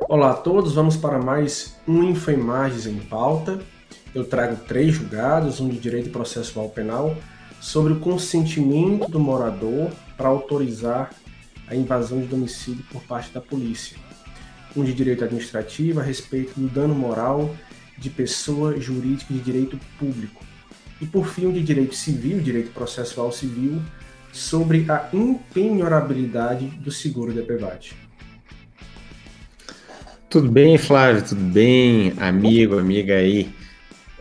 Olá a todos, vamos para mais um Infoimagens em Pauta. Eu trago 3 julgados, um de direito processual penal, sobre o consentimento do morador para autorizar a invasão de domicílio por parte da polícia. Um de direito administrativo a respeito do dano moral de pessoa jurídica de direito público. E por fim, um de direito civil, direito processual civil, sobre a impenhorabilidade do seguro de EPVAT. Tudo bem, Flávio? Tudo bem, amigo, amiga aí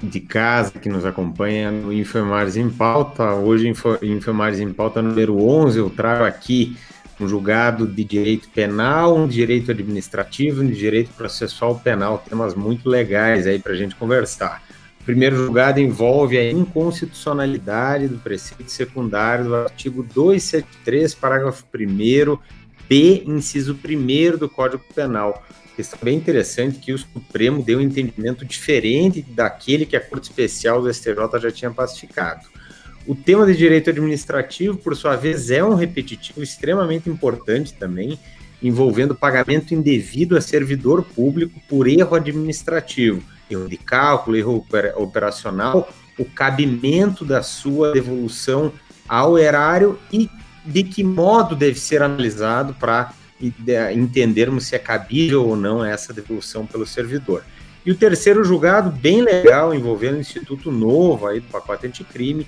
de casa que nos acompanha no Infoimagens em Pauta. Hoje, Infoimagens em Pauta número 11, eu trago aqui um julgado de direito penal, um de direito administrativo, um de direito processual penal, temas muito legais aí para a gente conversar. O primeiro julgado envolve a inconstitucionalidade do preceito secundário do artigo 273, parágrafo 1º, B, inciso 1º do Código Penal. Questão bem interessante que o Supremo deu um entendimento diferente daquele que a Corte Especial do STJ já tinha pacificado. O tema de direito administrativo, por sua vez, é um repetitivo extremamente importante também, envolvendo pagamento indevido a servidor público por erro administrativo, erro de cálculo, erro operacional, o cabimento da sua devolução ao erário e de que modo deve ser analisado para entendermos se é cabível ou não essa devolução pelo servidor. E o terceiro julgado, bem legal, envolvendo um instituto novo aí do pacote anticrime,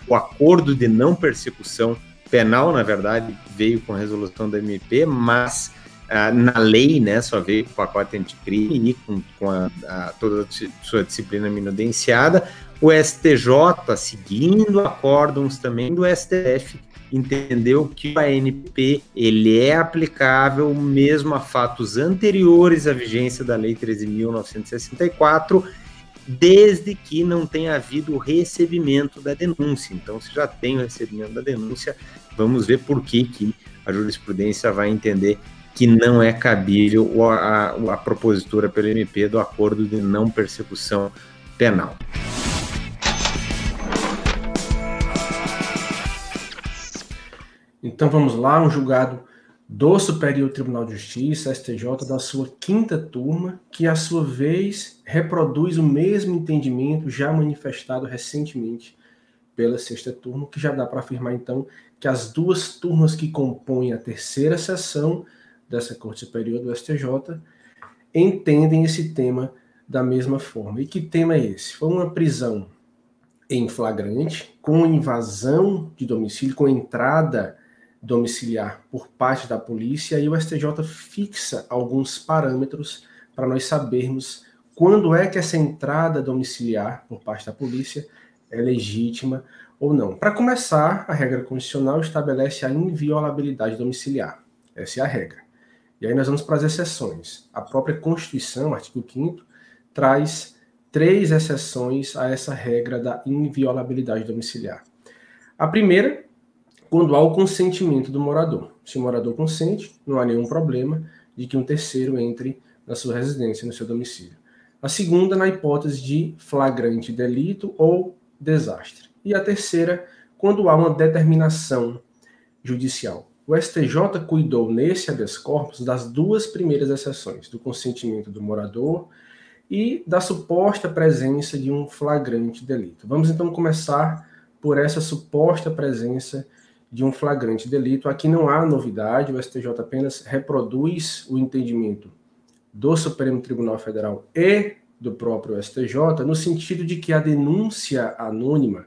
o acordo de não persecução penal, na verdade, veio com a resolução da MP, mas na lei, né, só veio com o pacote anticrime e com toda a sua disciplina minudenciada. O STJ, seguindo acórdãos também do STF, entendeu que o ANP ele é aplicável mesmo a fatos anteriores à vigência da Lei 13.964, desde que não tenha havido o recebimento da denúncia. Então, se já tem o recebimento da denúncia, vamos ver por que a jurisprudência vai entender que não é cabível a propositura pelo MP do acordo de não persecução penal. Então vamos lá, um julgado do Superior Tribunal de Justiça, STJ, da sua 5ª turma, que a sua vez reproduz o mesmo entendimento já manifestado recentemente pela 6ª turma, que já dá para afirmar então que as 2 turmas que compõem a 3ª sessão dessa Corte Superior do STJ entendem esse tema da mesma forma. E que tema é esse? Foi uma prisão em flagrante, com invasão de domicílio, com entrada domiciliar por parte da polícia, e o STJ fixa alguns parâmetros para nós sabermos quando é que essa entrada domiciliar por parte da polícia é legítima ou não. Para começar, a regra constitucional estabelece a inviolabilidade domiciliar. Essa é a regra. E aí nós vamos para as exceções. A própria Constituição, artigo 5º, traz 3 exceções a essa regra da inviolabilidade domiciliar. A primeira, quando há o consentimento do morador. Se o morador consente, não há nenhum problema de que um terceiro entre na sua residência, no seu domicílio. A segunda, na hipótese de flagrante delito ou desastre. E a terceira, quando há uma determinação judicial. O STJ cuidou nesse habeas corpus das 2 primeiras exceções, do consentimento do morador e da suposta presença de um flagrante delito. Vamos então começar por essa suposta presença de um flagrante delito. Aqui não há novidade, o STJ apenas reproduz o entendimento do Supremo Tribunal Federal e do próprio STJ, no sentido de que a denúncia anônima,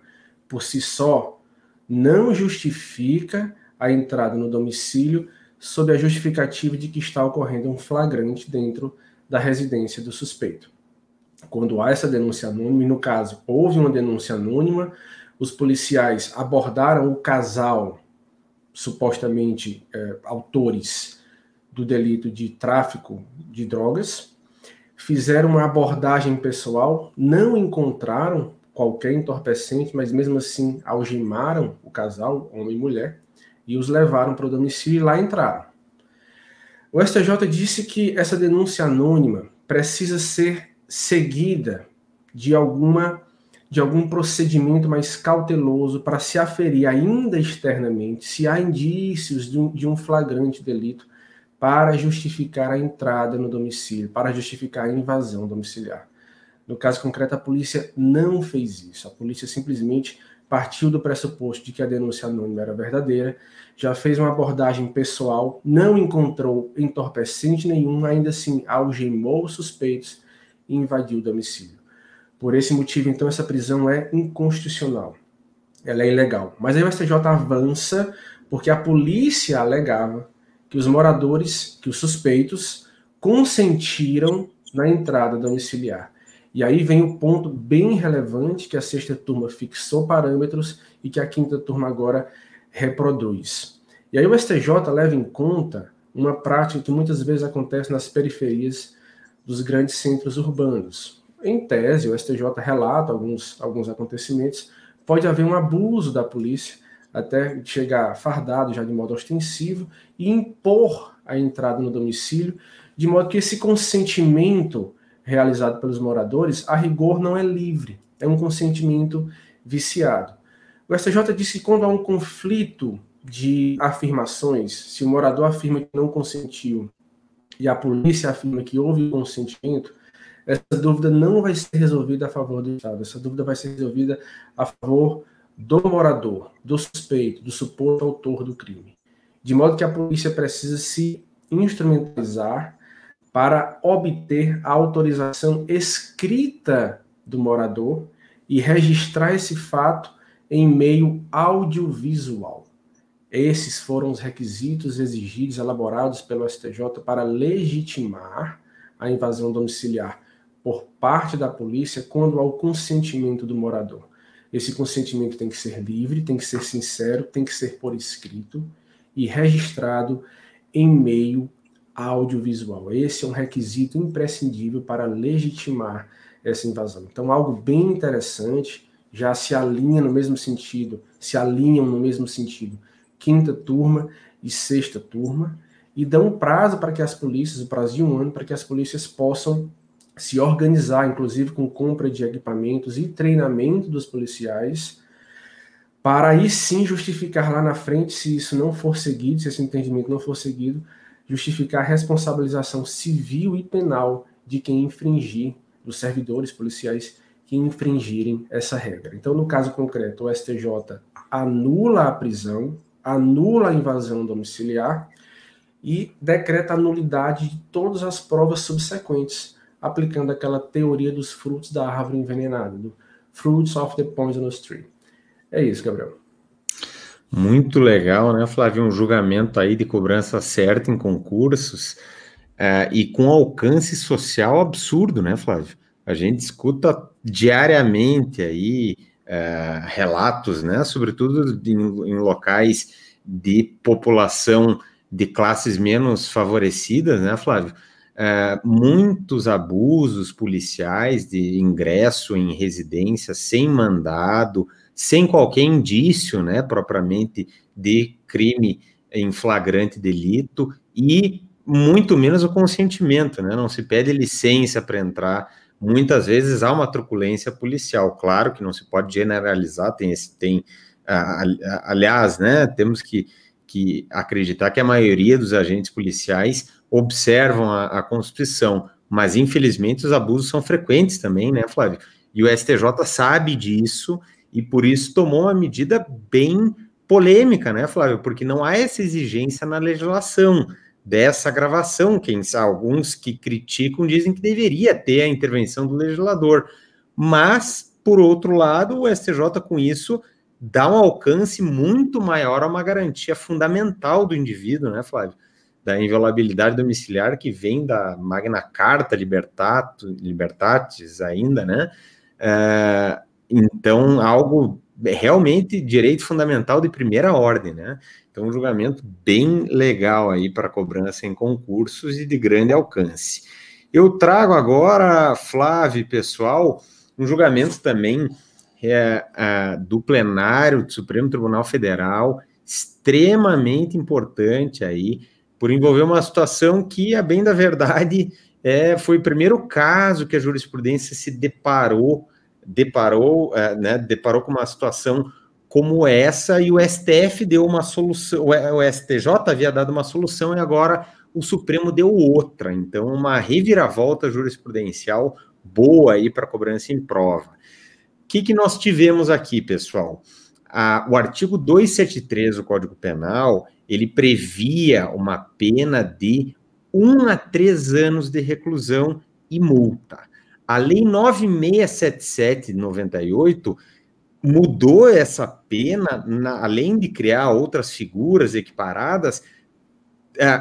por si só, não justifica a entrada no domicílio sob a justificativa de que está ocorrendo um flagrante dentro da residência do suspeito. Quando há essa denúncia anônima, e no caso houve uma denúncia anônima, os policiais abordaram o casal, supostamente autores do delito de tráfico de drogas, fizeram uma abordagem pessoal, não encontraram qualquer entorpecente, mas mesmo assim algemaram o casal, homem e mulher, e os levaram para o domicílio e lá entraram. O STJ disse que essa denúncia anônima precisa ser seguida de algum procedimento mais cauteloso para se aferir ainda externamente se há indícios de um flagrante delito para justificar a entrada no domicílio, para justificar a invasão domiciliar. No caso concreto, a polícia não fez isso. A polícia simplesmente partiu do pressuposto de que a denúncia anônima era verdadeira, já fez uma abordagem pessoal, não encontrou entorpecente nenhum, ainda assim algemou os suspeitos e invadiu o domicílio. Por esse motivo, então, essa prisão é inconstitucional. Ela é ilegal. Mas aí o STJ avança porque a polícia alegava que os moradores, que os suspeitos, consentiram na entrada domiciliar. E aí vem o ponto bem relevante que a sexta turma fixou parâmetros e que a quinta turma agora reproduz. E aí o STJ leva em conta uma prática que muitas vezes acontece nas periferias dos grandes centros urbanos. Em tese, o STJ relata alguns acontecimentos, pode haver um abuso da polícia, até chegar fardado já de modo ostensivo e impor a entrada no domicílio, de modo que esse consentimento realizado pelos moradores, a rigor, não é livre, é um consentimento viciado. O STJ disse que quando há um conflito de afirmações, se o morador afirma que não consentiu e a polícia afirma que houve consentimento, essa dúvida não vai ser resolvida a favor do Estado, essa dúvida vai ser resolvida a favor do morador, do suspeito, do suposto autor do crime. De modo que a polícia precisa se instrumentalizar para obter a autorização escrita do morador e registrar esse fato em meio audiovisual. Esses foram os requisitos exigidos, elaborados pelo STJ para legitimar a invasão domiciliar por parte da polícia quando há o consentimento do morador. Esse consentimento tem que ser livre, tem que ser sincero, tem que ser por escrito e registrado em meio audiovisual. Esse é um requisito imprescindível para legitimar essa invasão. Então, algo bem interessante, já se alinham no mesmo sentido, quinta turma e sexta turma, e dão prazo para que as polícias, o prazo de 1 ano, para que as polícias possam se organizar, inclusive com compra de equipamentos e treinamento dos policiais, para aí sim justificar lá na frente, se isso não for seguido, se esse entendimento não for seguido, justificar a responsabilização civil e penal de quem infringir, dos servidores policiais que infringirem essa regra. Então, no caso concreto, o STJ anula a prisão, anula a invasão domiciliar e decreta a nulidade de todas as provas subsequentes, aplicando aquela teoria dos frutos da árvore envenenada, do Fruits of the Poisonous Tree. É isso, Gabriel. Muito legal, né, Flávio? Um julgamento aí de cobrança certa em concursos e com alcance social absurdo, né, Flávio? A gente escuta diariamente aí relatos, né, sobretudo em locais de população de classes menos favorecidas, né, Flávio? Muitos abusos policiais de ingresso em residência sem mandado, sem qualquer indício, né, propriamente de crime em flagrante delito e muito menos o consentimento, né, não se pede licença para entrar, muitas vezes há uma truculência policial, claro que não se pode generalizar, aliás, né, temos que acreditar que a maioria dos agentes policiais observam a Constituição, mas infelizmente os abusos são frequentes também, né, Flávio? E o STJ sabe disso e por isso tomou uma medida bem polêmica, né, Flávio? Porque não há essa exigência na legislação dessa gravação. Alguns que criticam dizem que deveria ter a intervenção do legislador, mas, por outro lado, o STJ com isso dá um alcance muito maior a uma garantia fundamental do indivíduo, né, Flávio? Da inviolabilidade domiciliar que vem da Magna Carta Libertatis ainda, né? Então, algo realmente direito fundamental de primeira ordem, né? Então, um julgamento bem legal aí para cobrança em concursos e de grande alcance. Eu trago agora, Flávio, pessoal, um julgamento também do plenário do Supremo Tribunal Federal, extremamente importante aí, por envolver uma situação que, a bem da verdade, foi o primeiro caso que a jurisprudência se deparou com uma situação como essa, e o STF deu uma solução, o STJ havia dado uma solução, e agora o Supremo deu outra. Então, uma reviravolta jurisprudencial boa aí para cobrança em prova. O que nós tivemos aqui, pessoal? O artigo 273 do Código Penal, ele previa uma pena de 1 a 3 anos de reclusão e multa. A Lei 9677 de 98 mudou essa pena, além de criar outras figuras equiparadas,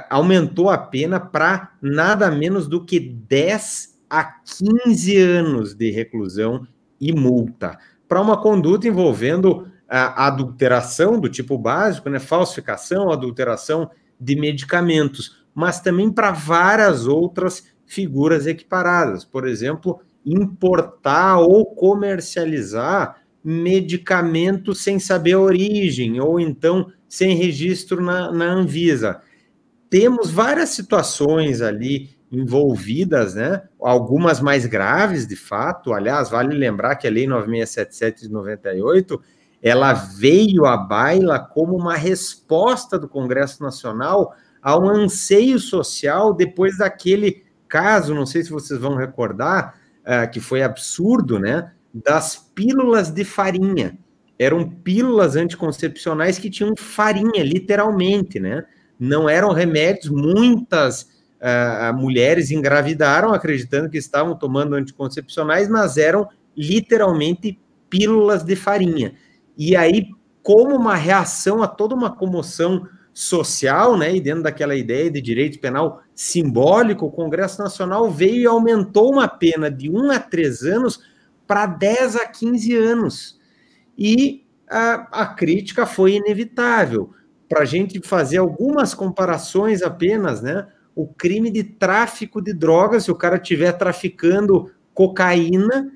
aumentou a pena para nada menos do que 10 a 15 anos de reclusão e multa, para uma conduta envolvendo a adulteração do tipo básico, né, falsificação, adulteração de medicamentos, mas também para várias outras figuras equiparadas, por exemplo, importar ou comercializar medicamentos sem saber a origem, ou então sem registro na Anvisa. Temos várias situações ali envolvidas, né? Algumas mais graves, de fato. Aliás, vale lembrar que a Lei 9677 de 98, ela veio à baila como uma resposta do Congresso Nacional a um anseio social depois daquele caso, não sei se vocês vão recordar, que foi absurdo, né? Das pílulas de farinha. Eram pílulas anticoncepcionais que tinham farinha, literalmente, né? Não eram remédios, muitas mulheres engravidaram acreditando que estavam tomando anticoncepcionais, mas eram literalmente pílulas de farinha. E aí, como uma reação a toda uma comoção social, né, e dentro daquela ideia de direito penal simbólico, o Congresso Nacional veio e aumentou uma pena de 1 a 3 anos para 10 a 15 anos. E a crítica foi inevitável. Para a gente fazer algumas comparações apenas, né? O crime de tráfico de drogas, se o cara estiver traficando cocaína,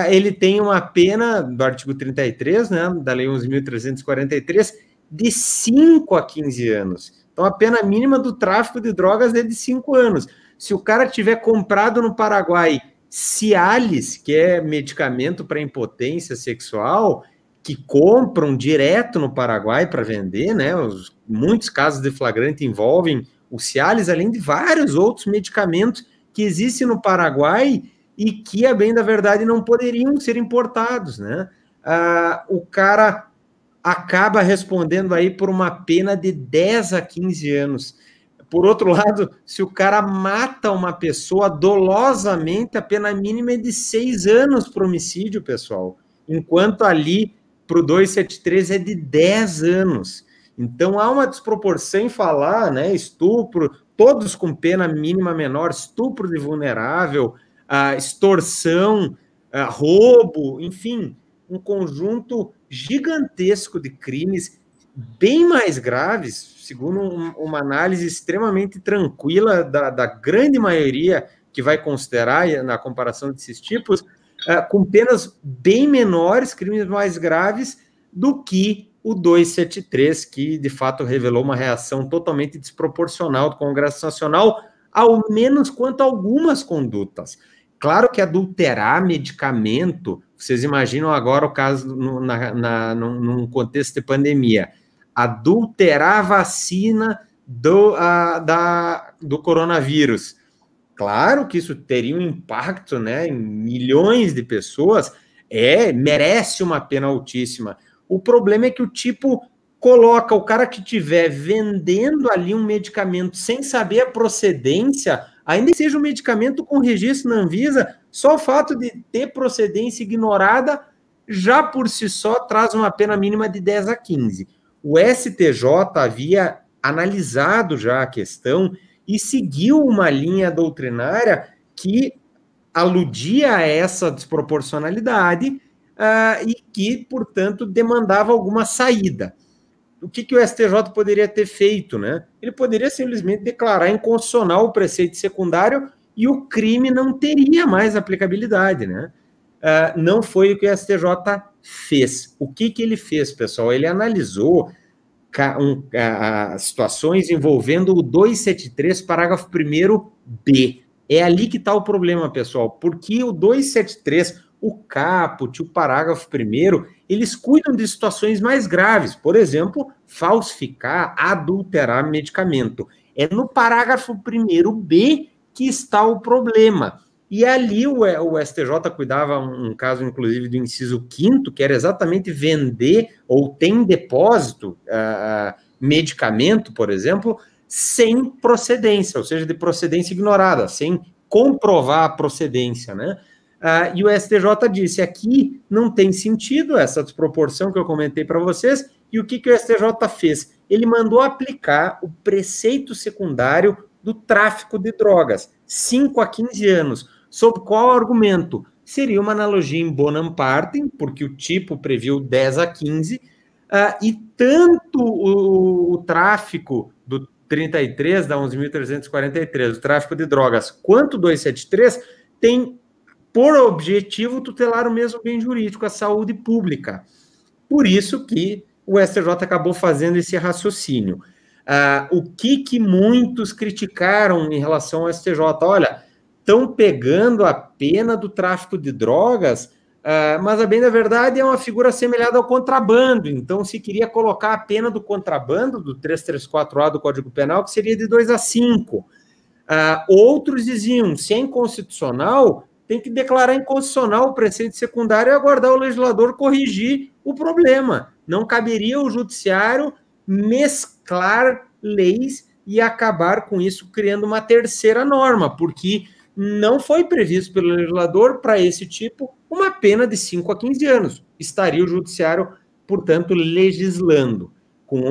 ele tem uma pena, do artigo 33, né, da Lei 11.343, de 5 a 15 anos. Então, a pena mínima do tráfico de drogas é de 5 anos. Se o cara tiver comprado no Paraguai Cialis, que é medicamento para impotência sexual, que compram direto no Paraguai para vender, né? Muitos casos de flagrante envolvem o Cialis, além de vários outros medicamentos que existem no Paraguai e que, a bem da verdade, não poderiam ser importados, né? O cara acaba respondendo aí por uma pena de 10 a 15 anos. Por outro lado, se o cara mata uma pessoa dolosamente, a pena mínima é de 6 anos para homicídio, pessoal. Enquanto ali, para o 273, é de 10 anos. Então, há uma desproporção em falar, né? Estupro, todos com pena mínima menor, estupro de vulnerável, extorsão, roubo, enfim, um conjunto gigantesco de crimes bem mais graves, segundo uma análise extremamente tranquila da grande maioria que vai considerar na comparação desses tipos, com penas bem menores, crimes mais graves, do que o 273, que de fato revelou uma reação totalmente desproporcional do Congresso Nacional, ao menos quanto a algumas condutas. Claro que adulterar medicamento, vocês imaginam agora o caso num contexto de pandemia, adulterar a vacina do coronavírus. Claro que isso teria um impacto, né, em milhões de pessoas, merece uma pena altíssima. O problema é que o tipo coloca o cara que estiver vendendo ali um medicamento sem saber a procedência, ainda que seja um medicamento com registro na Anvisa, só o fato de ter procedência ignorada já por si só traz uma pena mínima de 10 a 15. O STJ havia analisado já a questão e seguiu uma linha doutrinária que aludia a essa desproporcionalidade e que, portanto, demandava alguma saída. O que o STJ poderia ter feito, né? Ele poderia simplesmente declarar inconstitucional o preceito secundário e o crime não teria mais aplicabilidade, né? Não foi o que o STJ fez. O que ele fez, pessoal? Ele analisou situações envolvendo o 273, parágrafo 1º-B. É ali que está o problema, pessoal, porque o 273, o caput, o parágrafo 1º, eles cuidam de situações mais graves, por exemplo, falsificar, adulterar medicamento. É no parágrafo 1º-B que está o problema. E ali o STJ cuidava um caso, inclusive, do inciso 5º, que era exatamente vender ou ter em depósito medicamento, por exemplo, sem procedência, ou seja, de procedência ignorada, sem comprovar a procedência, né? E o STJ disse, aqui não tem sentido essa desproporção que eu comentei para vocês, e o que o STJ fez? Ele mandou aplicar o preceito secundário do tráfico de drogas, 5 a 15 anos. Sob qual argumento? Seria uma analogia em bonum partem, porque o tipo previu 10 a 15, e tanto o tráfico do 33, da 11.343, o tráfico de drogas, quanto o 273, tem por objetivo tutelar o mesmo bem jurídico, a saúde pública. Por isso que o STJ acabou fazendo esse raciocínio. O que muitos criticaram em relação ao STJ? Olha, estão pegando a pena do tráfico de drogas, mas a bem da verdade é uma figura assemelhada ao contrabando. Então, se queria colocar a pena do contrabando, do 334A do Código Penal, que seria de 2 a 5. Outros diziam, se é inconstitucional, tem que declarar inconstitucional o preceito secundário e aguardar o legislador corrigir o problema. Não caberia o judiciário mesclar leis e acabar com isso criando uma terceira norma, porque não foi previsto pelo legislador para esse tipo uma pena de 5 a 15 anos. Estaria o judiciário, portanto, legislando com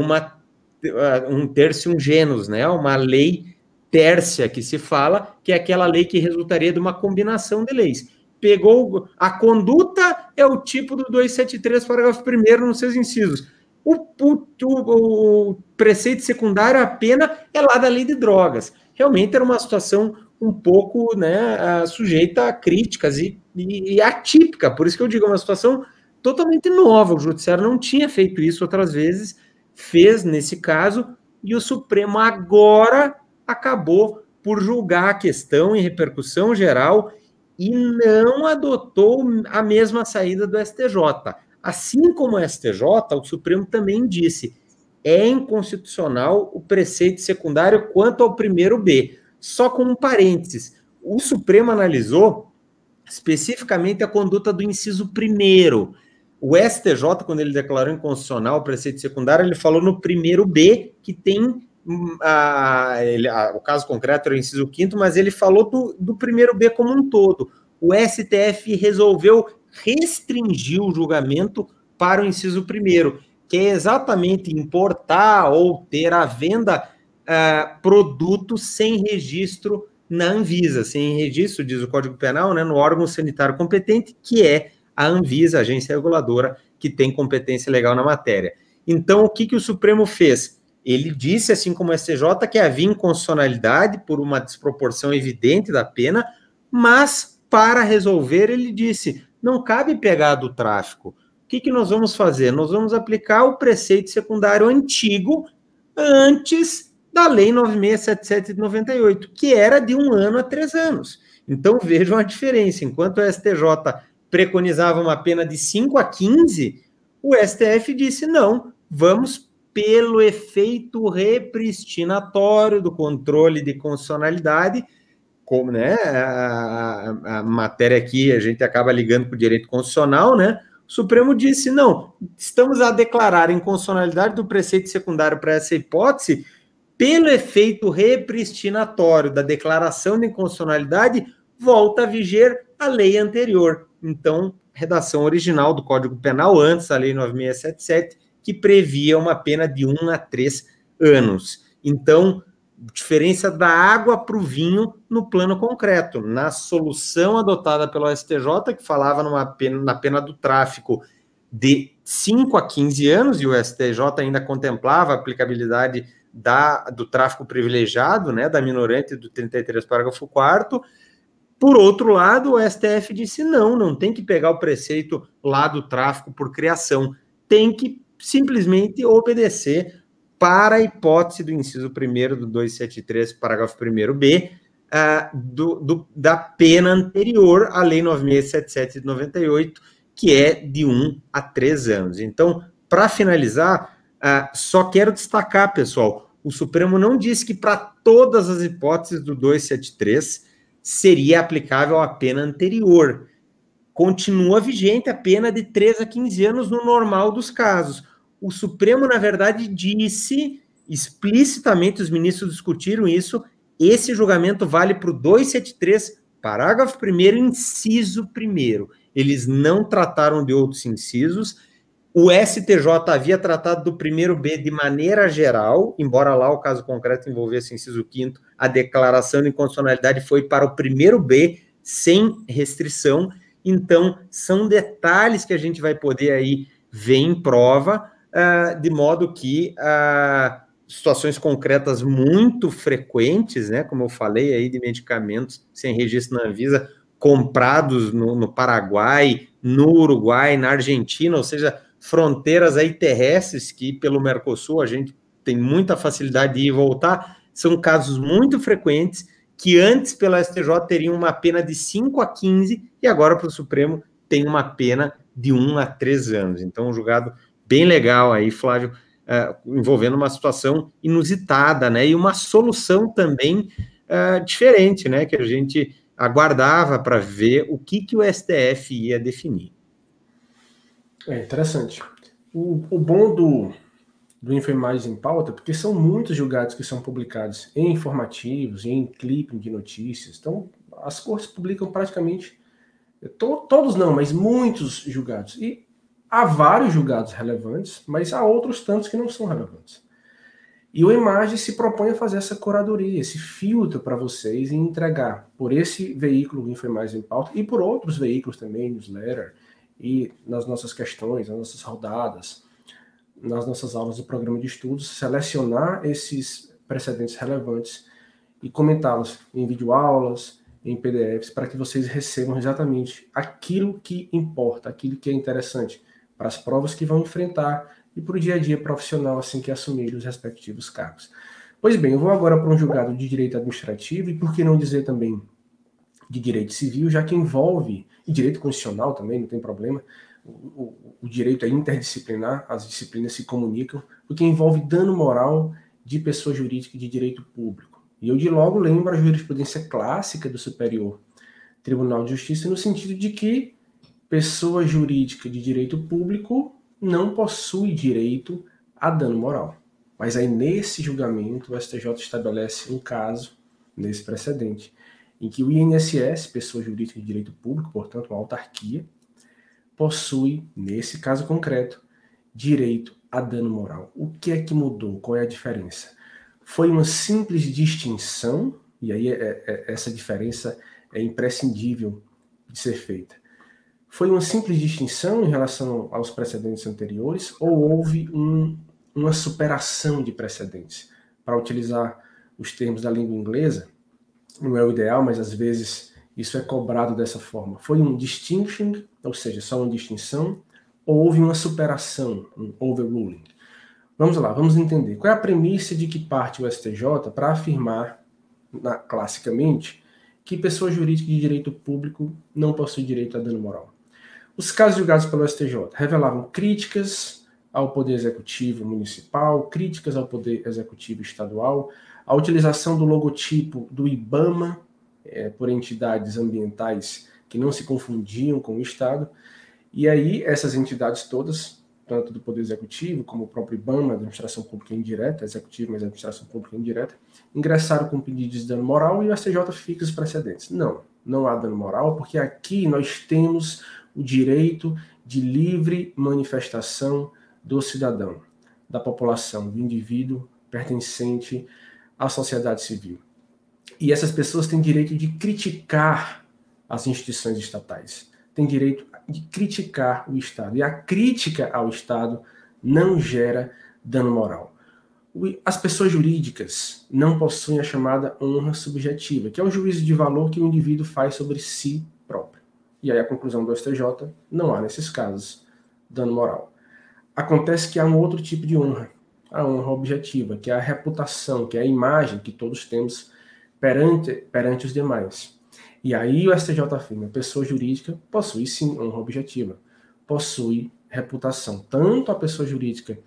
um tertium genus, né? Uma lei tércia que se fala, que é aquela lei que resultaria de uma combinação de leis. Pegou a conduta, é o tipo do 273, parágrafo 1º, nos seus incisos. O preceito secundário, a pena, é lá da lei de drogas. Realmente era uma situação um pouco, né, sujeita a críticas e atípica, por isso que eu digo, é uma situação totalmente nova. O judiciário não tinha feito isso outras vezes, fez nesse caso, e o Supremo agora acabou por julgar a questão em repercussão geral e não adotou a mesma saída do STJ. Assim como o STJ, o Supremo também disse, é inconstitucional o preceito secundário quanto ao 1º-B. Só com um parênteses, o Supremo analisou especificamente a conduta do inciso 1º. O STJ, quando ele declarou inconstitucional o preceito secundário, ele falou no 1º-B, que tem o caso concreto era o inciso 5º, mas ele falou do 1º-B como um todo. O STF resolveu restringir o julgamento para o inciso 1º, que é exatamente importar ou ter à venda produtos sem registro na Anvisa, sem registro, diz o Código Penal, né, no órgão sanitário competente, que é a Anvisa, a agência reguladora, que tem competência legal na matéria. Então, o que o Supremo fez? Ele disse, assim como o STJ, que havia inconstitucionalidade por uma desproporção evidente da pena, mas, para resolver, ele disse, não cabe pegar do tráfico. O que nós vamos fazer? Nós vamos aplicar o preceito secundário antigo antes da Lei 9677 de 98, que era de 1 ano a 3 anos. Então, vejam a diferença. Enquanto o STJ preconizava uma pena de 5 a 15, o STF disse, não, vamos pelo efeito repristinatório do controle de constitucionalidade, como, né, a matéria aqui a gente acaba ligando com o direito constitucional, né? O Supremo disse, não, estamos a declarar a inconstitucionalidade do preceito secundário para essa hipótese pelo efeito repristinatório da declaração de inconstitucionalidade, volta a viger a lei anterior. Então, redação original do Código Penal, antes da Lei 9677, que previa uma pena de 1 a 3 anos. Então, diferença da água para o vinho no plano concreto. Na solução adotada pelo STJ, que falava na pena do tráfico de 5 a 15 anos, e o STJ ainda contemplava a aplicabilidade do tráfico privilegiado, né, da minorante do 33, parágrafo 4º. Por outro lado, o STF disse não tem que pegar o preceito lá do tráfico por criação, tem que simplesmente obedecer para a hipótese do inciso 1º do 273, parágrafo 1º-B, da pena anterior à Lei 9677 de 98, que é de 1 a 3 anos. Então, para finalizar, só quero destacar, pessoal, O Supremo não disse que para todas as hipóteses do 273 seria aplicável a pena anterior. Continua vigente a pena de 3 a 15 anos no normal dos casos. O Supremo, na verdade, disse explicitamente, os ministros discutiram isso, esse julgamento vale para o 273, parágrafo 1º, inciso 1º. Eles não trataram de outros incisos. O STJ havia tratado do 1º-B de maneira geral, embora lá o caso concreto envolvesse o inciso 5º, a declaração de inconstitucionalidade foi para o 1º-B, sem restrição. Então, são detalhes que a gente vai poder aí ver em prova, de modo que situações concretas muito frequentes, né, como eu falei aí, de medicamentos sem registro na Anvisa, comprados no Paraguai, no Uruguai, na Argentina, ou seja, fronteiras aí terrestres que pelo Mercosul a gente tem muita facilidade de ir e voltar, são casos muito frequentes que antes pela STJ teriam uma pena de 5 a 15 e agora para o Supremo tem uma pena de 1 a 3 anos. Então, um julgado bem legal aí, Flávio, envolvendo uma situação inusitada, né? E uma solução também diferente, né? Que a gente aguardava para ver o que o STF ia definir. É interessante. O bom do Enfermagem em Pauta, porque são muitos julgados que são publicados em informativos, em clipping de notícias. Então, as cortes publicam praticamente, todos não, mas muitos julgados. E há vários julgados relevantes, mas há outros tantos que não são relevantes. E o Imagem se propõe a fazer essa curadoria, esse filtro para vocês e entregar por esse veículo Enfermagem em Pauta e por outros veículos também, newsletter, e nas nossas questões, nas nossas rodadas, nas nossas aulas do programa de estudos, selecionar esses precedentes relevantes e comentá-los em videoaulas, em PDFs, para que vocês recebam exatamente aquilo que importa, aquilo que é interessante para as provas que vão enfrentar e para o dia a dia profissional assim que assumirem os respectivos cargos. Pois bem, eu vou agora para um julgado de direito administrativo e por que não dizer também de direito civil, já que envolve, e direito constitucional também, não tem problema, o direito é interdisciplinar, as disciplinas se comunicam, porque envolve dano moral de pessoa jurídica de direito público. E eu de logo lembro a jurisprudência clássica do Superior Tribunal de Justiça no sentido de que pessoa jurídica de direito público não possui direito a dano moral. Mas aí nesse julgamento o STJ estabelece um caso, nesse precedente, em que o INSS, pessoa jurídica de direito público, portanto uma autarquia, possui, nesse caso concreto, direito a dano moral. O que é que mudou? Qual é a diferença? Foi uma simples distinção, e aí essa diferença é imprescindível de ser feita. Foi uma simples distinção em relação aos precedentes anteriores ou houve uma superação de precedentes? Para utilizar os termos da língua inglesa, não é o ideal, mas às vezes isso é cobrado dessa forma. Foi um distinction, ou seja, só uma distinção, ou houve uma superação, um overruling? Vamos lá, vamos entender. Qual é a premissa de que parte o STJ para afirmar, classicamente, que pessoa jurídica de direito público não possui direito a dano moral? Os casos julgados pelo STJ revelavam críticas ao Poder Executivo Municipal, críticas ao Poder Executivo Estadual, a utilização do logotipo do IBAMA por entidades ambientais que não se confundiam com o Estado, e aí essas entidades todas, tanto do Poder Executivo como o próprio IBAMA, Administração Pública Indireta, Executivo, mas Administração Pública Indireta, ingressaram com pedidos de dano moral e o STJ fixa os precedentes. Não há dano moral, porque aqui nós temos o direito de livre manifestação do cidadão, da população, do indivíduo pertencente à sociedade civil. E essas pessoas têm direito de criticar as instituições estatais, têm direito de criticar o Estado. E a crítica ao Estado não gera dano moral. As pessoas jurídicas não possuem a chamada honra subjetiva, que é o juízo de valor que o indivíduo faz sobre si próprio. E aí a conclusão do STJ, não há nesses casos dano moral. Acontece que há um outro tipo de honra, a honra objetiva, que é a reputação, que é a imagem que todos temos perante os demais. E aí o STJ afirma, a pessoa jurídica possui sim honra objetiva, possui reputação. Tanto a pessoa jurídica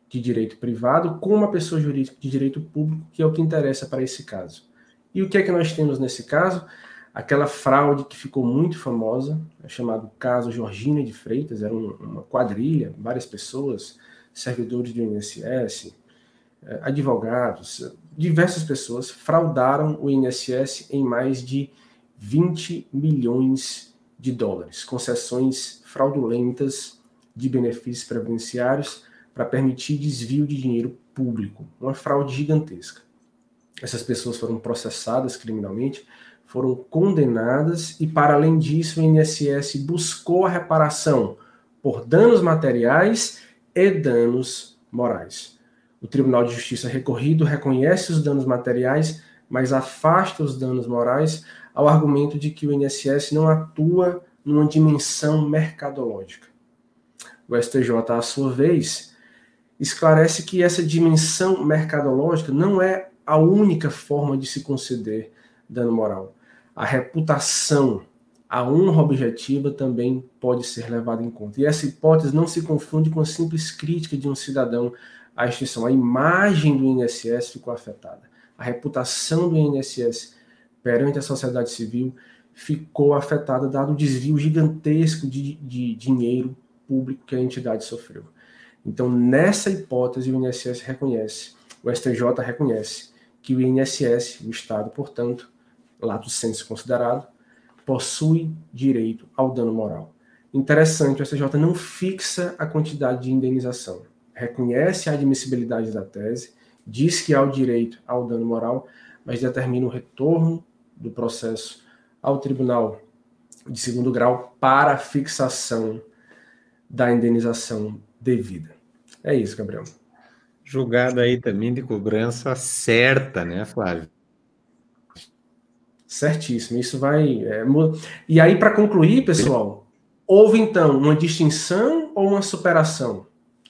de direito privado com uma pessoa jurídica de direito público, que é o que interessa para esse caso. E o que é que nós temos nesse caso? Aquela fraude que ficou muito famosa, chamado caso Jorgina de Freitas, era uma quadrilha, várias pessoas, servidores do INSS, advogados, diversas pessoas fraudaram o INSS em mais de 20 milhões de dólares, concessões fraudulentas de benefícios previdenciários para permitir desvio de dinheiro público, uma fraude gigantesca. Essas pessoas foram processadas criminalmente, foram condenadas e, para além disso, o INSS buscou a reparação por danos materiais e danos morais. O Tribunal de Justiça recorrido reconhece os danos materiais, mas afasta os danos morais ao argumento de que o INSS não atua numa dimensão mercadológica. O STJ, à sua vez, esclarece que essa dimensão mercadológica não é a única forma de se conceder dano moral. A reputação, a honra objetiva também pode ser levada em conta. E essa hipótese não se confunde com a simples crítica de um cidadão à instituição. A imagem do INSS ficou afetada. A reputação do INSS perante a sociedade civil ficou afetada, dado o desvio gigantesco de dinheiro público que a entidade sofreu. Então, nessa hipótese, o INSS reconhece, o STJ reconhece que o INSS, o Estado, portanto, lato sensu considerado, possui direito ao dano moral. Interessante, o STJ não fixa a quantidade de indenização, reconhece a admissibilidade da tese, diz que há o direito ao dano moral, mas determina o retorno do processo ao tribunal de segundo grau para a fixação da indenização devida. É isso, Gabriel. Julgado aí também de cobrança certa, né, Flávio? Certíssimo. Isso vai... E aí, para concluir, pessoal, houve, então, uma distinção ou uma superação?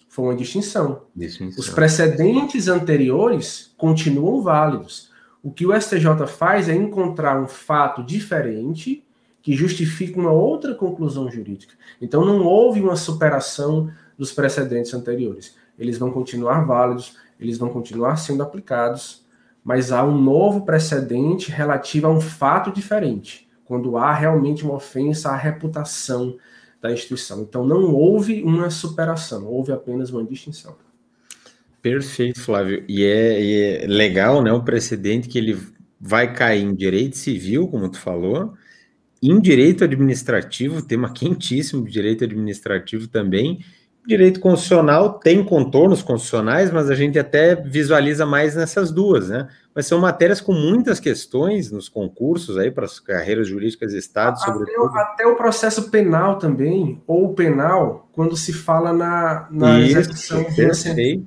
Foi uma distinção. Os precedentes anteriores continuam válidos. O que o STJ faz é encontrar um fato diferente que justifica uma outra conclusão jurídica. Então, não houve uma superação dos precedentes anteriores. Eles vão continuar válidos, eles vão continuar sendo aplicados, mas há um novo precedente relativo a um fato diferente, quando há realmente uma ofensa à reputação da instituição. Então, não houve uma superação, houve apenas uma distinção. Perfeito, Flávio. E é legal, né, o precedente que ele vai cair em direito civil, como tu falou, em direito administrativo, tema quentíssimo de direito administrativo também. Direito constitucional tem contornos constitucionais, mas a gente até visualiza mais nessas duas, né? Mas são matérias com muitas questões nos concursos aí para as carreiras jurídicas de Estado, sobretudo. Até o processo penal também, ou penal, quando se fala na execução. Perfeito.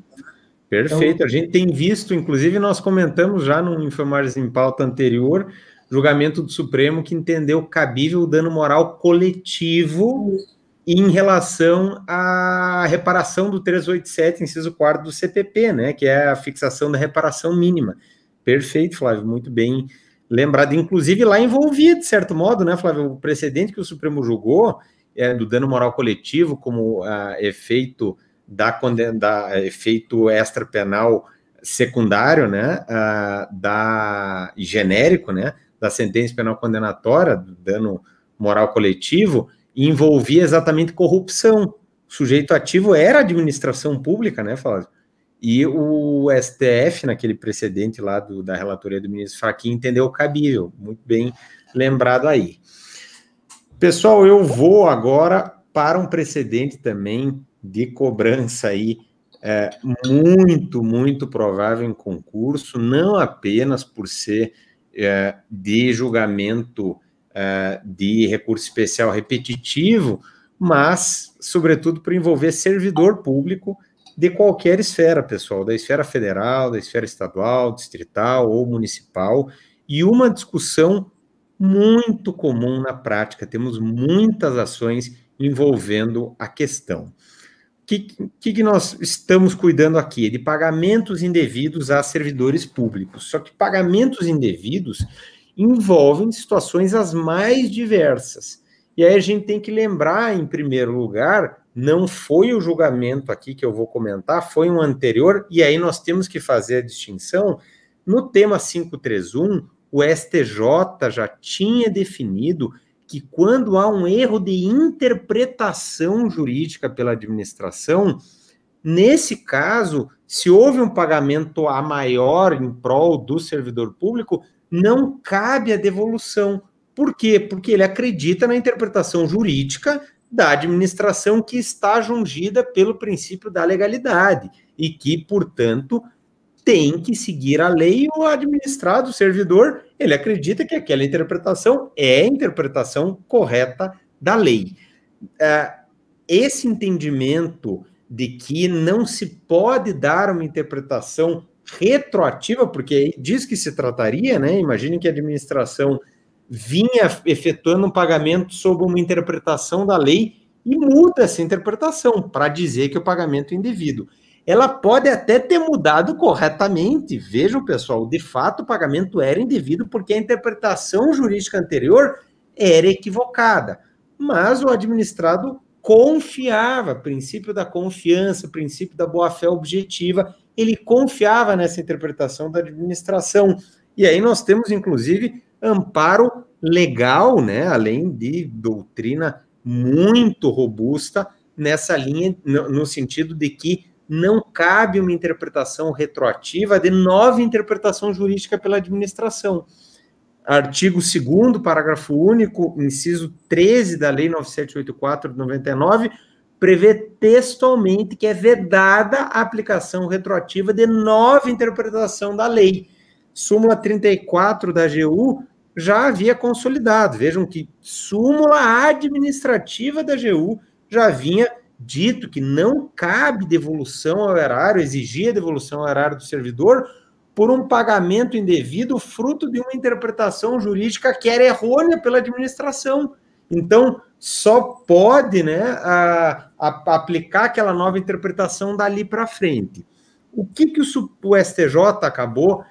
Perfeito. Então, a gente tem visto, inclusive nós comentamos já no Informares em Pauta anterior, julgamento do Supremo que entendeu cabível o dano moral coletivo em relação à reparação do 387, inciso 4º do CPP, né, que é a fixação da reparação mínima. Perfeito, Flávio, muito bem lembrado. Inclusive lá envolvia, de certo modo, né, Flávio, o precedente que o Supremo julgou do dano moral coletivo como efeito efeito extrapenal secundário, né, genérico, né, da sentença penal condenatória, do dano moral coletivo, envolvia exatamente corrupção. O sujeito ativo era a administração pública, né, Flávio? E o STF, naquele precedente lá da relatoria do ministro Fachin, entendeu cabível. Muito bem lembrado aí. Pessoal, eu vou agora para um precedente também de cobrança aí, muito, muito provável em concurso, não apenas por ser de julgamento de recurso especial repetitivo, mas, sobretudo, por envolver servidor público de qualquer esfera, pessoal, da esfera federal, da esfera estadual, distrital ou municipal, e uma discussão muito comum na prática. Temos muitas ações envolvendo a questão. O que nós estamos cuidando aqui? De pagamentos indevidos a servidores públicos. Só que pagamentos indevidos envolvem situações as mais diversas. E aí a gente tem que lembrar, em primeiro lugar, não foi o julgamento aqui que eu vou comentar, foi um anterior, e aí nós temos que fazer a distinção. No tema 531, o STJ já tinha definido que quando há um erro de interpretação jurídica pela administração, nesse caso, se houve um pagamento a maior em prol do servidor público, não cabe a devolução. Por quê? Porque ele acredita na interpretação jurídica da administração que está jungida pelo princípio da legalidade e que, portanto, tem que seguir a lei. O administrado, o servidor, ele acredita que aquela interpretação é a interpretação correta da lei. Esse entendimento de que não se pode dar uma interpretação retroativa, porque diz que se trataria, né? Imagine que a administração vinha efetuando um pagamento sob uma interpretação da lei e muda essa interpretação para dizer que o pagamento é indevido. Ela pode até ter mudado corretamente. Vejam, pessoal, de fato o pagamento era indevido porque a interpretação jurídica anterior era equivocada. Mas o administrado confiava, princípio da confiança, princípio da boa-fé objetiva, ele confiava nessa interpretação da administração. E aí nós temos, inclusive, amparo legal, né, além de doutrina muito robusta nessa linha, no sentido de que não cabe uma interpretação retroativa de nova interpretação jurídica pela administração. Artigo 2º, parágrafo único, inciso 13 da Lei 9784 de 99, prevê textualmente que é vedada a aplicação retroativa de nova interpretação da lei. Súmula 34 da AGU já havia consolidado. Vejam que súmula administrativa da AGU já vinha dito que não cabe devolução ao erário, exigia devolução ao erário do servidor por um pagamento indevido fruto de uma interpretação jurídica que era errônea pela administração. Então, só pode, né, aplicar aquela nova interpretação dali para frente. O que o STJ acabou,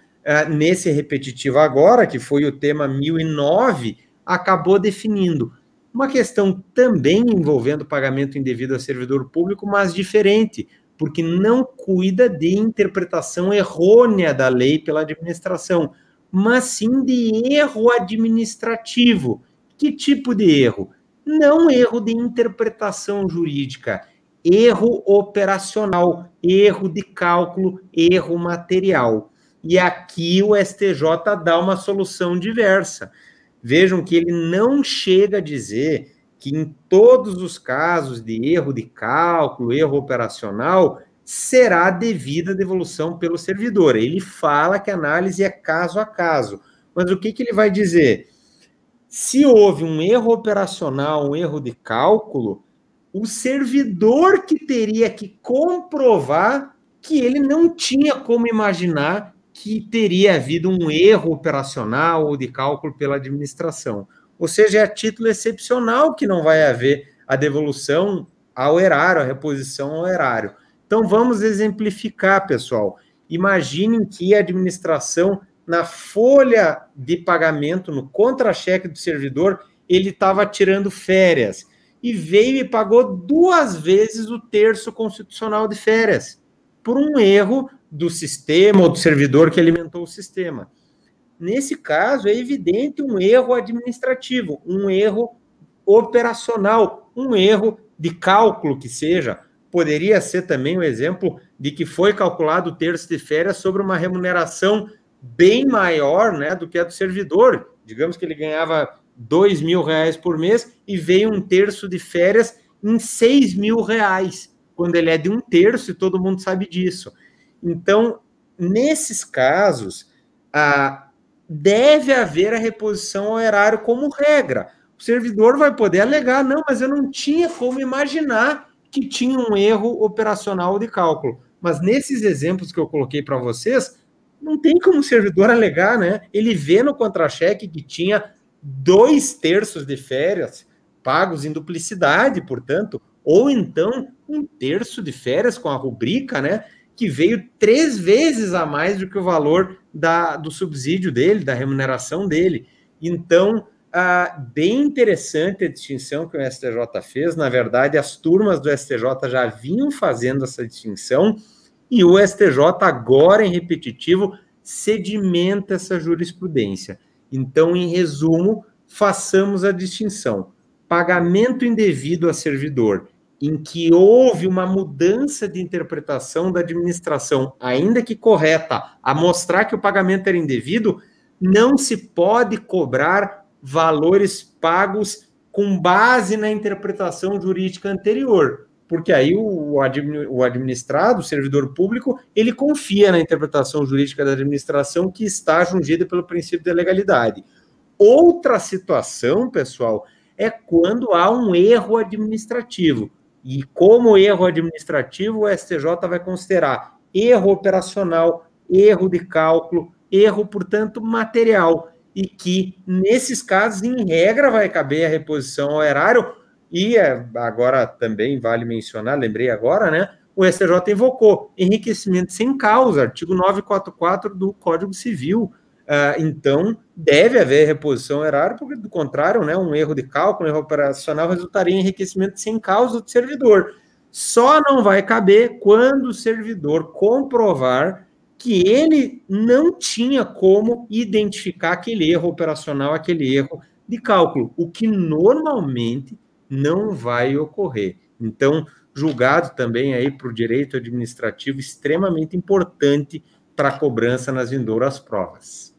nesse repetitivo agora, que foi o tema 1009, acabou definindo? Uma questão também envolvendo pagamento indevido a servidor público, mas diferente, porque não cuida de interpretação errônea da lei pela administração, mas sim de erro administrativo. Que tipo de erro? Não erro de interpretação jurídica, erro operacional, erro de cálculo, erro material. E aqui o STJ dá uma solução diversa. Vejam que ele não chega a dizer que em todos os casos de erro de cálculo, erro operacional, será devida devolução pelo servidor. Ele fala que a análise é caso a caso. Mas o que ele vai dizer? Se houve um erro operacional, um erro de cálculo, o servidor que teria que comprovar que ele não tinha como imaginar que teria havido um erro operacional ou de cálculo pela administração. Ou seja, é a título excepcional que não vai haver a devolução ao erário, a reposição ao erário. Então, vamos exemplificar, pessoal. Imaginem que a administração, na folha de pagamento, no contra-cheque do servidor, ele estava tirando férias e veio e pagou 2 vezes o terço constitucional de férias, por um erro do sistema ou do servidor que alimentou o sistema. Nesse caso, é evidente um erro administrativo, um erro operacional, um erro de cálculo que seja. Poderia ser também um exemplo de que foi calculado o terço de férias sobre uma remuneração bem maior, né, do que a do servidor. Digamos que ele ganhava R$2.000 por mês e veio um terço de férias em R$6.000, quando ele é de 1/3 e todo mundo sabe disso. Então, nesses casos, deve haver a reposição ao erário como regra. O servidor vai poder alegar, não, mas eu não tinha como imaginar que tinha um erro operacional de cálculo. Mas nesses exemplos que eu coloquei para vocês, não tem como o servidor alegar, né? Ele vê no contra-cheque que tinha 2/3 de férias pagos em duplicidade, portanto, ou então 1/3 de férias com a rubrica, né? Que veio 3 vezes a mais do que o valor do subsídio dele, da remuneração dele. Então, bem interessante a distinção que o STJ fez. Na verdade, as turmas do STJ já vinham fazendo essa distinção e o STJ, agora em repetitivo, sedimenta essa jurisprudência. Então, em resumo, façamos a distinção. Pagamento indevido a servidor, em que houve uma mudança de interpretação da administração, ainda que correta, a mostrar que o pagamento era indevido, não se pode cobrar valores pagos com base na interpretação jurídica anterior, porque aí o administrado, o servidor público, ele confia na interpretação jurídica da administração que está jungida pelo princípio da legalidade. Outra situação, pessoal, é quando há um erro administrativo. E como erro administrativo, o STJ vai considerar erro operacional, erro de cálculo, erro, portanto, material, e que, nesses casos, em regra, vai caber a reposição ao erário, e agora também vale mencionar, lembrei agora, né, o STJ invocou enriquecimento sem causa, artigo 944 do Código Civil. Então, deve haver reposição ao erário, porque, do contrário, né, um erro de cálculo, um erro operacional, resultaria em enriquecimento sem causa do servidor. Só não vai caber quando o servidor comprovar que ele não tinha como identificar aquele erro operacional, aquele erro de cálculo, o que normalmente não vai ocorrer. Então, julgado também aí para o direito administrativo extremamente importante para a cobrança nas vindouras provas.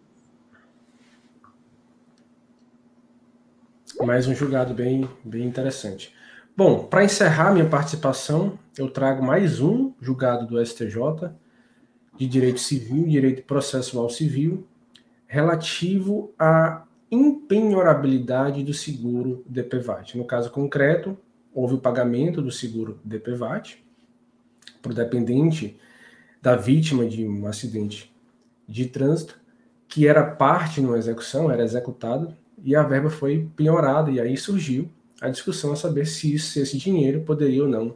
Mais um julgado bem interessante. Bom, para encerrar minha participação, eu trago mais um julgado do STJ de direito civil, direito processual civil, relativo à impenhorabilidade do seguro DPVAT. No caso concreto, houve o pagamento do seguro DPVAT para o dependente da vítima de um acidente de trânsito, que era parte numa execução, era executado, e a verba foi penhorada, e aí surgiu a discussão a saber se esse dinheiro poderia ou não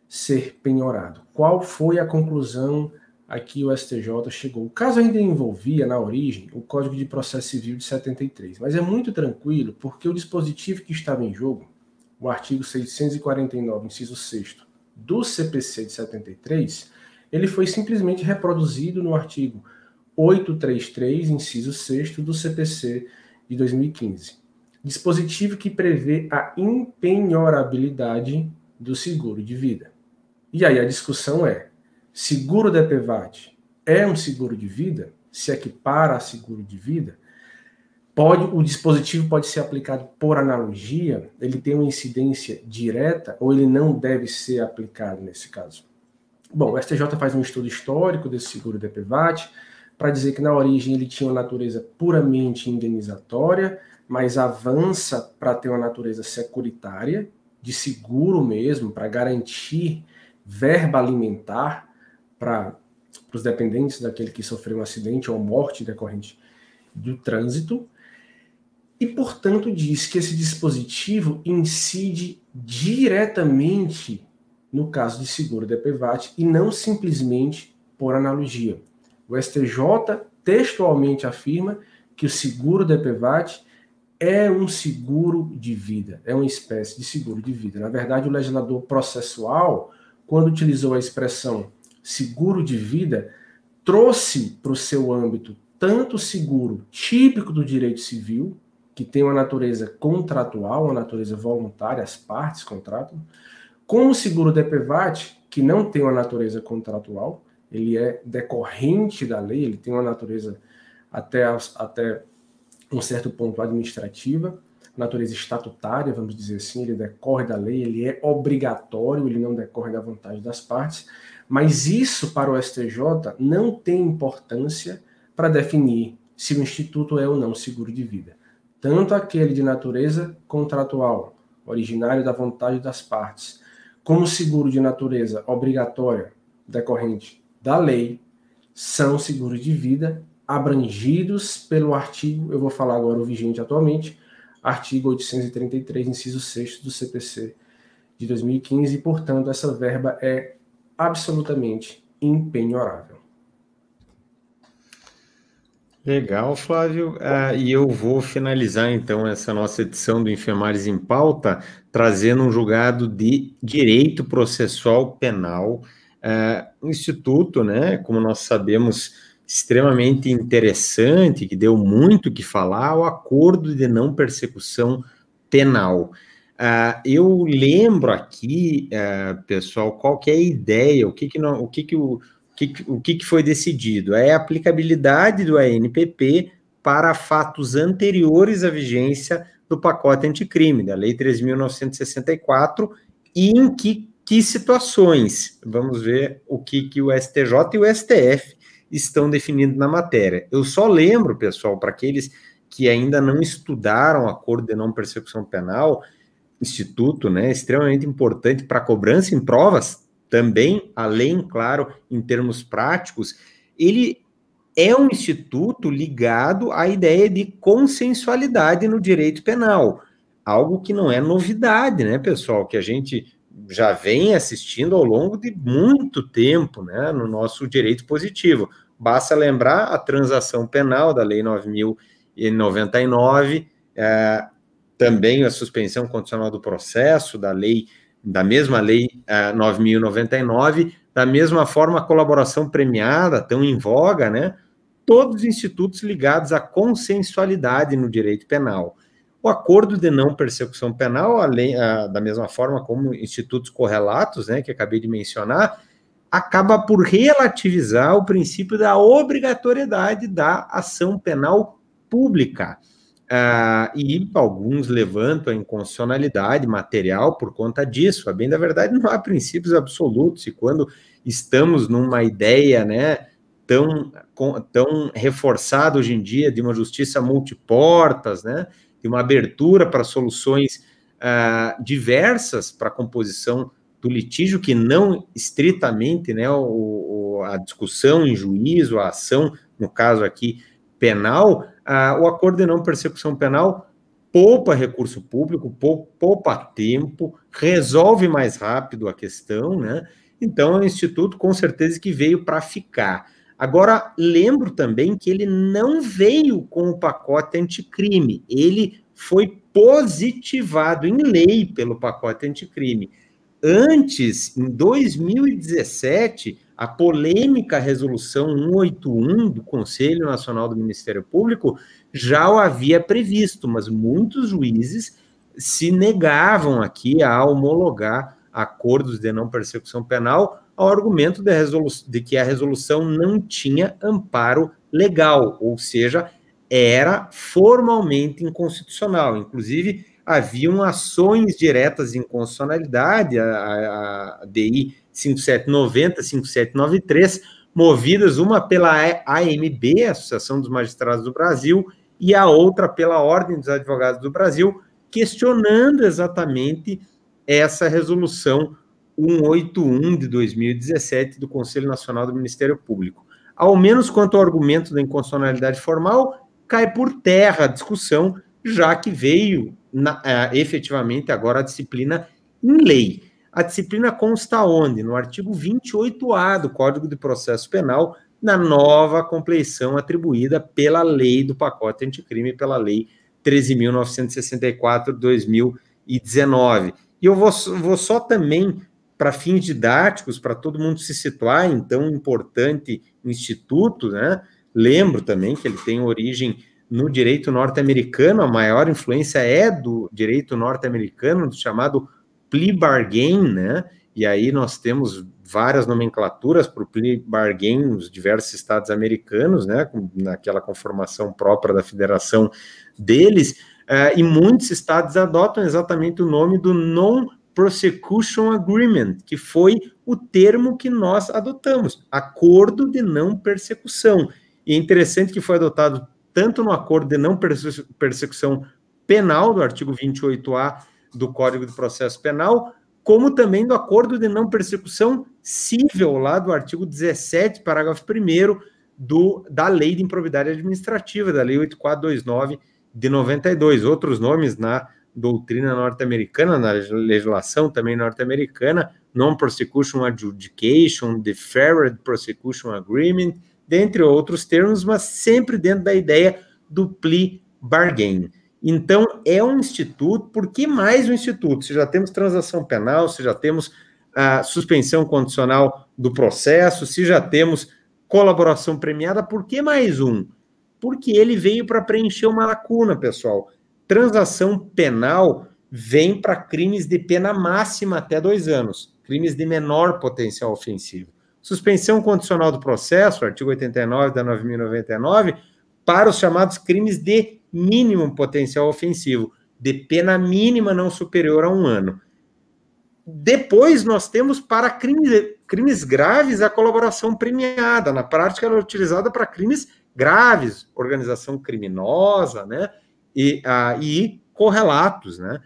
ser penhorado. Qual foi a conclusão a que o STJ chegou? O caso ainda envolvia, na origem, o Código de Processo Civil de 73, mas é muito tranquilo, porque o dispositivo que estava em jogo, o artigo 649, inciso 6º, do CPC de 73, ele foi simplesmente reproduzido no artigo 833, inciso 6º, do CPC de 2015. Dispositivo que prevê a impenhorabilidade do seguro de vida. E aí a discussão é: seguro DPVAT é um seguro de vida? Se equipara a seguro de vida? O dispositivo pode ser aplicado por analogia? Ele tem uma incidência direta ou ele não deve ser aplicado nesse caso? Bom, o STJ faz um estudo histórico desse seguro DPVAT para dizer que na origem ele tinha uma natureza puramente indenizatória, mas avança para ter uma natureza securitária, de seguro mesmo, para garantir verba alimentar para os dependentes daquele que sofreu um acidente ou morte decorrente do trânsito, e, portanto, diz que esse dispositivo incide diretamente no caso de seguro DPVAT e não simplesmente por analogia. O STJ textualmente afirma que o seguro DPVAT é um seguro de vida, é uma espécie de seguro de vida. Na verdade, o legislador processual, quando utilizou a expressão seguro de vida, trouxe para o seu âmbito tanto o seguro típico do direito civil, que tem uma natureza contratual, uma natureza voluntária, as partes contratam, como o seguro DPVAT, que não tem uma natureza contratual, ele é decorrente da lei, ele tem uma natureza até um certo ponto administrativa, natureza estatutária, vamos dizer assim, ele decorre da lei, ele é obrigatório, ele não decorre da vontade das partes, mas isso para o STJ não tem importância para definir se o instituto é ou não seguro de vida. Tanto aquele de natureza contratual, originário da vontade das partes, como o seguro de natureza obrigatória, decorrente da lei, são seguros de vida abrangidos pelo artigo, eu vou falar agora o vigente atualmente, artigo 833, inciso 6º do CPC de 2015, e, portanto, essa verba é absolutamente impenhorável. Legal, Flávio. E eu vou finalizar então essa nossa edição do Enfermares em Pauta, trazendo um julgado de direito processual penal, um instituto, né, como nós sabemos, extremamente interessante, que deu muito o que falar, o Acordo de Não Persecução Penal. Eu lembro aqui, pessoal, qual que é a ideia, o que foi decidido? É a aplicabilidade do ANPP para fatos anteriores à vigência do pacote anticrime, da Lei 3.964, e em que situações? Vamos ver o que o STJ e o STF estão definindo na matéria. Eu só lembro, pessoal, para aqueles que ainda não estudaram o Acordo de Não Persecução Penal, instituto, né, extremamente importante para cobrança em provas, também, além, claro, em termos práticos, ele é um instituto ligado à ideia de consensualidade no direito penal, algo que não é novidade, né, pessoal, que a gente já vem assistindo ao longo de muito tempo, né, no nosso direito positivo. Basta lembrar a transação penal da Lei 9.099, também a suspensão condicional do processo, da mesma lei 9.099, da mesma forma a colaboração premiada, tão em voga, né? Todos os institutos ligados à consensualidade no direito penal. O acordo de não persecução penal, da mesma forma como institutos correlatos, né, que acabei de mencionar, acaba por relativizar o princípio da obrigatoriedade da ação penal pública. E alguns levantam a inconstitucionalidade material por conta disso. A bem da verdade, não há princípios absolutos, e quando estamos numa ideia, né, tão reforçada hoje em dia de uma justiça multiportas, né, de uma abertura para soluções diversas para a composição do litígio, que não estritamente, né, a discussão em juízo, a ação, no caso aqui, penal, o acordo de não persecução penal poupa recurso público, poupa tempo, resolve mais rápido a questão, né? Então, é um instituto, com certeza, que veio para ficar. Agora, lembro também que ele não veio com o pacote anticrime, ele foi positivado em lei pelo pacote anticrime. Antes, em 2017, a polêmica resolução 181 do Conselho Nacional do Ministério Público já o havia previsto, mas muitos juízes se negavam aqui a homologar acordos de não persecução penal ao argumento de que a resolução não tinha amparo legal, ou seja, era formalmente inconstitucional. Inclusive, haviam ações diretas de inconstitucionalidade, a DI 5790, 5793, movidas uma pela AMB, Associação dos Magistrados do Brasil, e a outra pela Ordem dos Advogados do Brasil, questionando exatamente essa resolução 181 de 2017 do Conselho Nacional do Ministério Público. Ao menos quanto ao argumento da inconstitucionalidade formal, cai por terra a discussão, já que veio efetivamente agora a disciplina em lei. A disciplina consta onde? No artigo 28A do Código de Processo Penal, na nova compleição atribuída pela lei do pacote anticrime, pela lei 13.964 de 2019. E eu vou só também, para fins didáticos, para todo mundo se situar em tão importante instituto, né? Lembro também que ele tem origem no direito norte-americano, a maior influência é do direito norte-americano, do chamado plea bargain, né? E aí nós temos várias nomenclaturas para o plea bargain nos diversos estados americanos, né? Naquela conformação própria da federação deles, e muitos estados adotam exatamente o nome do Non-Prosecution Agreement, que foi o termo que nós adotamos, acordo de não persecução. E é interessante que foi adotado tanto no acordo de não persecução penal, do artigo 28A do Código de Processo Penal, como também do acordo de não persecução civil, lá do artigo 17, parágrafo 1º, da Lei de Improbidade Administrativa, da Lei 8429 de 92. Outros nomes na doutrina norte-americana, na legislação também norte-americana, Non-Prosecution Adjudication, Deferred Prosecution Agreement, dentre outros termos, mas sempre dentro da ideia do plea bargain. Então, é um instituto. Por que mais um instituto? Se já temos transação penal, se já temos a suspensão condicional do processo, se já temos colaboração premiada, por que mais um? Porque ele veio para preencher uma lacuna, pessoal. Transação penal vem para crimes de pena máxima até 2 anos, crimes de menor potencial ofensivo. Suspensão condicional do processo, artigo 89 da 9.099, para os chamados crimes de mínimo potencial ofensivo, de pena mínima não superior a 1 ano. Depois, nós temos para crimes graves a colaboração premiada. Na prática, ela é utilizada para crimes graves, organização criminosa, né? E correlatos, né?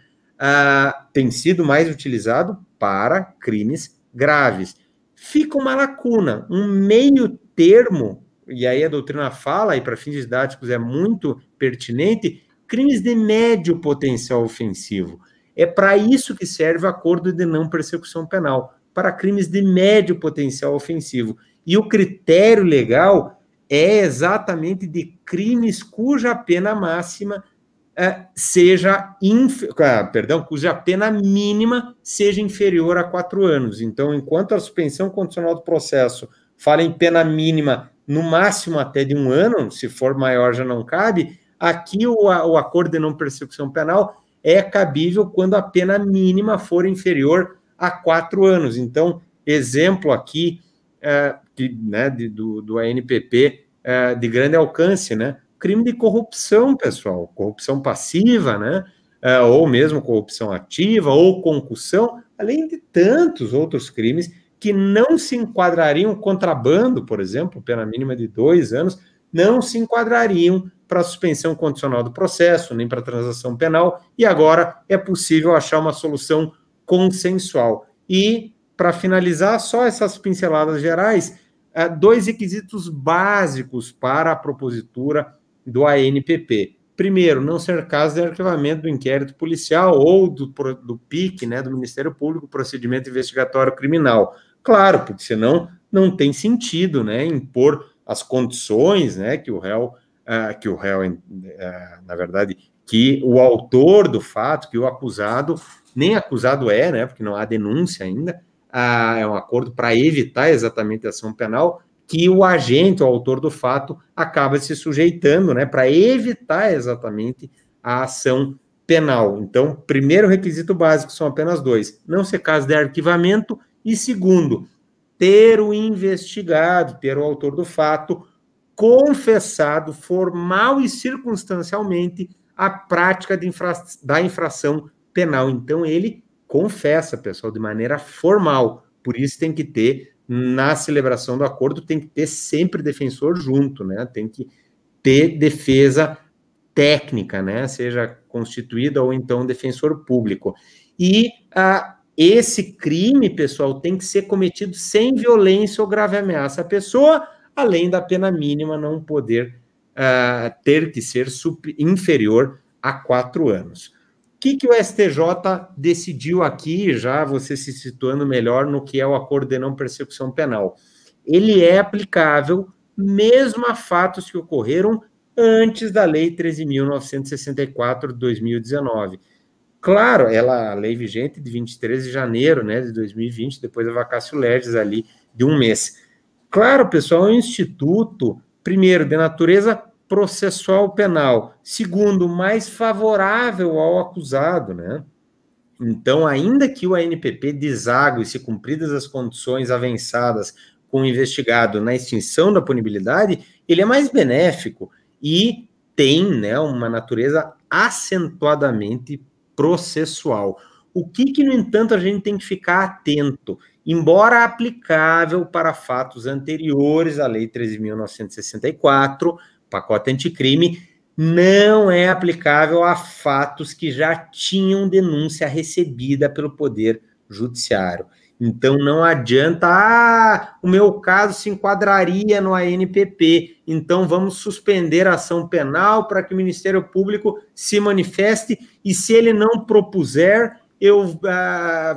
Tem sido mais utilizado para crimes graves. Fica uma lacuna, um meio termo, e aí a doutrina fala, e para fins didáticos é muito pertinente, crimes de médio potencial ofensivo. É para isso que serve o acordo de não persecução penal, para crimes de médio potencial ofensivo. E o critério legal é exatamente de crimes cuja pena máxima cuja pena mínima seja inferior a 4 anos. Então, enquanto a suspensão condicional do processo fala em pena mínima no máximo até de 1 ano, se for maior já não cabe, aqui o acordo de não persecução penal é cabível quando a pena mínima for inferior a 4 anos. Então, exemplo aqui do ANPP de grande alcance, né? Crime de corrupção, pessoal, corrupção passiva, né? Ou mesmo corrupção ativa, ou concussão, além de tantos outros crimes que não se enquadrariam, contrabando, por exemplo, pena mínima de 2 anos, não se enquadrariam para a suspensão condicional do processo, nem para a transação penal, e agora é possível achar uma solução consensual. E, para finalizar, só essas pinceladas gerais, 2 requisitos básicos para a propositura do ANPP. Primeiro, não ser caso de arquivamento do inquérito policial ou do PIC, né, do Ministério Público, Procedimento Investigatório Criminal. Claro, porque senão não tem sentido, né, impor as condições, né, que o réu, na verdade, que o autor do fato, que o acusado, nem acusado é, né, porque não há denúncia ainda, é um acordo para evitar exatamente a ação penal, que o agente, o autor do fato, acaba se sujeitando, né, para evitar exatamente a ação penal. Então, primeiro requisito básico são apenas 2, não ser caso de arquivamento, e segundo, ter o investigado, ter o autor do fato confessado formal e circunstancialmente a prática da infração penal. Então, ele confessa, pessoal, de maneira formal. Por isso tem que ter, na celebração do acordo, tem que ter sempre defensor junto, né? Tem que ter defesa técnica, né? Seja constituída ou então defensor público. E esse crime, pessoal, tem que ser cometido sem violência ou grave ameaça à pessoa, além da pena mínima não poder ter que ser inferior a 4 anos. O que o STJ decidiu aqui, já você se situando melhor no que é o acordo de não persecução penal? Ele é aplicável mesmo a fatos que ocorreram antes da Lei 13.964 de 2019. Claro, a lei vigente de 23 de janeiro, né, de 2020, depois da vacatio legis ali de 1 mês. Claro, pessoal, é um instituto, primeiro, de natureza processual penal, segundo, mais favorável ao acusado, né? Então, ainda que o ANPP desague, se cumpridas as condições avançadas com o investigado na extinção da punibilidade, ele é mais benéfico e tem, né, uma natureza acentuadamente processual. O que, no entanto, a gente tem que ficar atento? Embora aplicável para fatos anteriores à Lei 13.964, pacote anticrime, não é aplicável a fatos que já tinham denúncia recebida pelo Poder Judiciário. Então, não adianta, o meu caso se enquadraria no ANPP, então vamos suspender a ação penal para que o Ministério Público se manifeste, e se ele não propuser, eu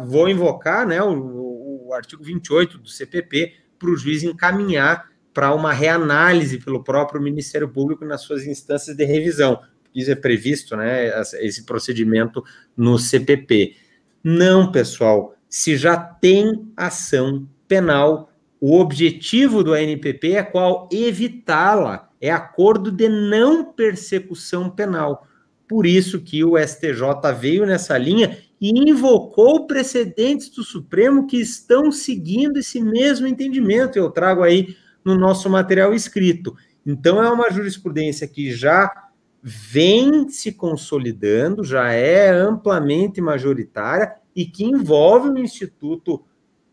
vou invocar, né, o artigo 28 do CPP para o juiz encaminhar para uma reanálise pelo próprio Ministério Público nas suas instâncias de revisão. Isso é previsto, né, esse procedimento no CPP. Não, pessoal, se já tem ação penal, o objetivo do ANPP é qual? Evitá-la, é acordo de não persecução penal. Por isso que o STJ veio nessa linha e invocou precedentes do Supremo que estão seguindo esse mesmo entendimento. Eu trago aí no nosso material escrito. Então, é uma jurisprudência que já vem se consolidando, já é amplamente majoritária e que envolve um instituto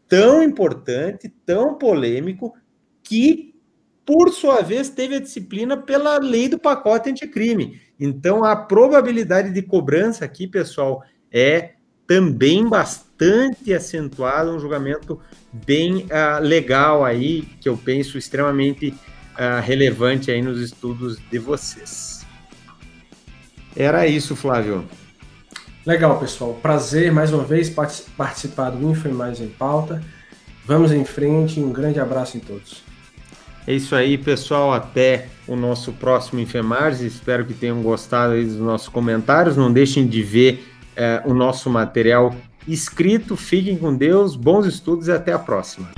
tão importante, tão polêmico, que, por sua vez, teve a disciplina pela lei do pacote anticrime. Então, a probabilidade de cobrança aqui, pessoal, é também bastante acentuada, um julgamento bem legal aí, que eu penso extremamente relevante aí nos estudos de vocês. Era isso, Flávio. Legal, pessoal. Prazer, mais uma vez, participar do InfoMais em Pauta. Vamos em frente, um grande abraço em todos. É isso aí, pessoal. Até o nosso próximo InfoMars. Espero que tenham gostado aí dos nossos comentários. Não deixem de ver o nosso material escrito. Fiquem com Deus, bons estudos e até a próxima.